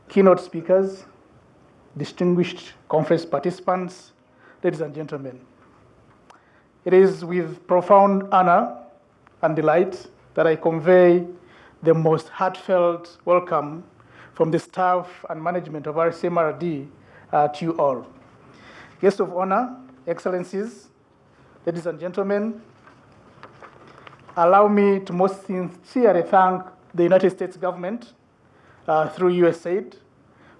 keynote speakers, distinguished conference participants, ladies and gentlemen. It is with profound honor and delight that I convey the most heartfelt welcome from the staff and management of RIC2017 to you all. Guests of honor, excellencies, ladies and gentlemen, allow me to most sincerely thank the United States government through USAID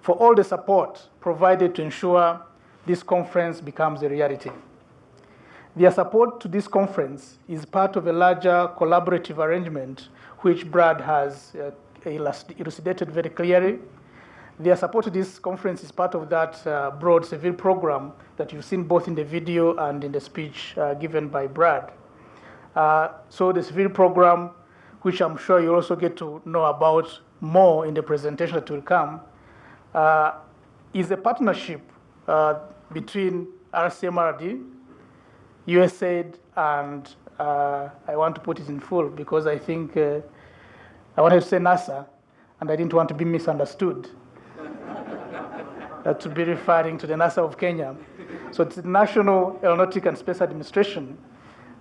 for all the support provided to ensure this conference becomes a reality. Their support to this conference is part of a larger collaborative arrangement which Brad has elucidated very clearly. Their support to this conference is part of that broad civil program that you've seen both in the video and in the speech given by Brad. So the civil program, which I'm sure you'll also get to know about more in the presentation that will come, is a partnership between RIC2017, USAID, and I want to put it in full because I think I wanted to say NASA, and I didn't want to be misunderstood. To be referring to the NASA of Kenya. So it's the National Aeronautic and Space Administration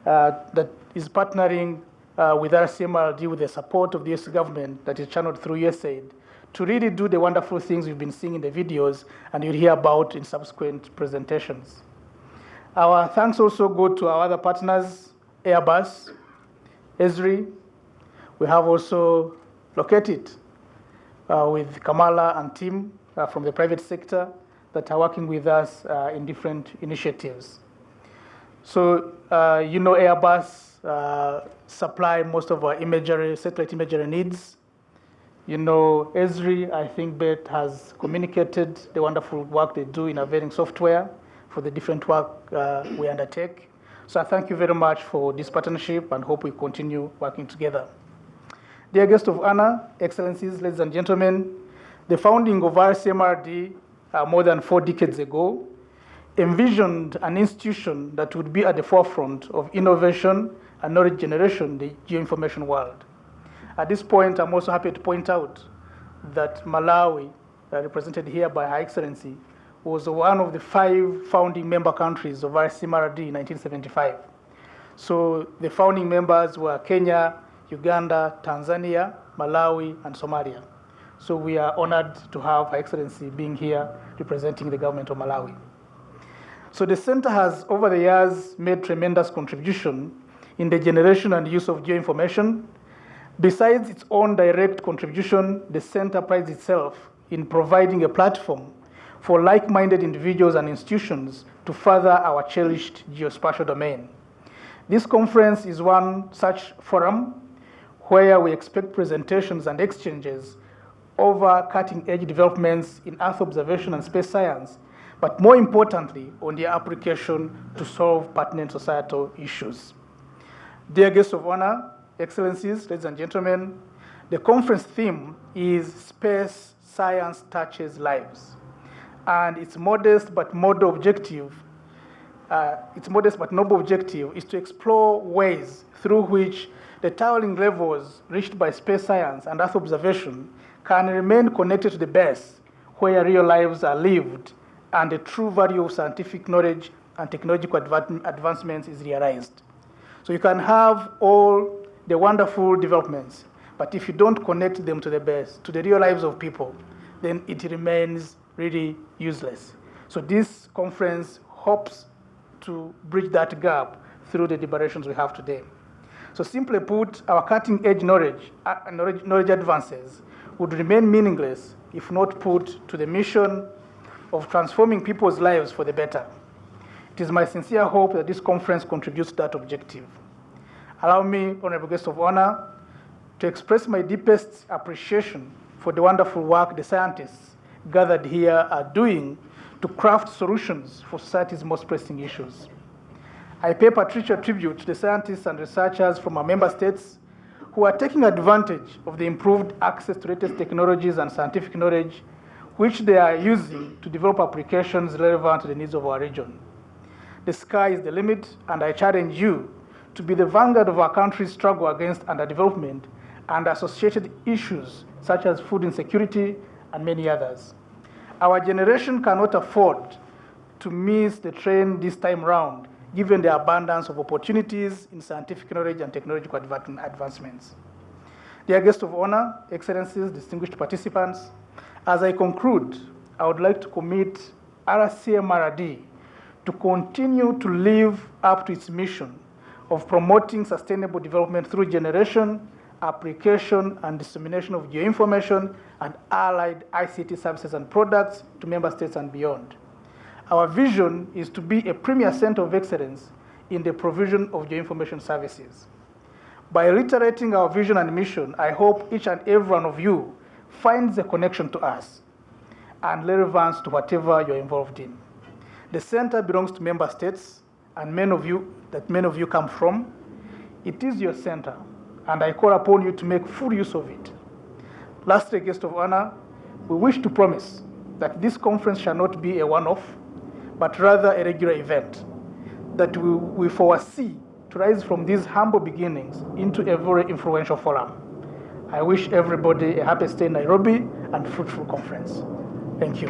that is partnering with RIC2017 with the support of the US government that is channeled through USAID to really do the wonderful things you've been seeing in the videos and you'll hear about in subsequent presentations. Our thanks also go to our other partners, Airbus, Esri. We have also located with Kamala and team from the private sector that are working with us in different initiatives. So, you know, Airbus supply most of our imagery, satellite imagery needs. You know, Esri, I think Beth has communicated the wonderful work they do in availing software for the different work we undertake. So I thank you very much for this partnership and hope we continue working together. Dear guests of honor, excellencies, ladies and gentlemen, the founding of RIC2017 more than 4 decades ago envisioned an institution that would be at the forefront of innovation and knowledge generation in the geoinformation world. At this point, I'm also happy to point out that Malawi, represented here by Her Excellency, was one of the 5 founding member countries of RIC2017 in 1975. So the founding members were Kenya, Uganda, Tanzania, Malawi, and Somalia. So we are honored to have Her Excellency being here representing the government of Malawi. So the center has, over the years, made tremendous contribution in the generation and use of geoinformation. Besides its own direct contribution, the center prides itself in providing a platform for like-minded individuals and institutions to further our cherished geospatial domain. This conference is one such forum where we expect presentations and exchanges over cutting-edge developments in Earth observation and space science, but more importantly, on their application to solve pertinent societal issues. Dear guests of honor, excellencies, ladies and gentlemen, the conference theme is Space Science Touches Lives. And its modest but noble objective is to explore ways through which the towering levels reached by space science and Earth observation can remain connected to the base where real lives are lived and the true value of scientific knowledge and technological advancements is realized. So you can have all the wonderful developments, but if you don't connect them to the base, to the real lives of people, then it remains really useless. So this conference hopes to bridge that gap through the deliberations we have today. So simply put, our cutting-edge knowledge advances would remain meaningless if not put to the mission of transforming people's lives for the better. It is my sincere hope that this conference contributes to that objective. Allow me, honorable guests of honor, to express my deepest appreciation for the wonderful work the scientists gathered here are doing to craft solutions for society's most pressing issues. I pay patricia tribute to the scientists and researchers from our member states who are taking advantage of the improved access to latest technologies and scientific knowledge which they are using to develop applications relevant to the needs of our region. The sky is the limit, and I challenge you to be the vanguard of our country's struggle against underdevelopment and associated issues such as food insecurity and many others. Our generation cannot afford to miss the train this time round, given the abundance of opportunities in scientific knowledge and technological advancements. Dear guests of honor, excellencies, distinguished participants, as I conclude, I would like to commit RCMRD to continue to live up to its mission of promoting sustainable development through generation, application, and dissemination of geoinformation and allied ICT services and products to member states and beyond. Our vision is to be a premier center of excellence in the provision of geoinformation services. By reiterating our vision and mission, I hope each and every one of you finds a connection to us and relevance to whatever you're involved in. The center belongs to member states, and many of you come from. It is your center, and I call upon you to make full use of it. Lastly, guest of honor, we wish to promise that this conference shall not be a one-off, but rather a regular event, that we foresee to rise from these humble beginnings into a very influential forum. I wish everybody a happy stay in Nairobi and fruitful conference. Thank you.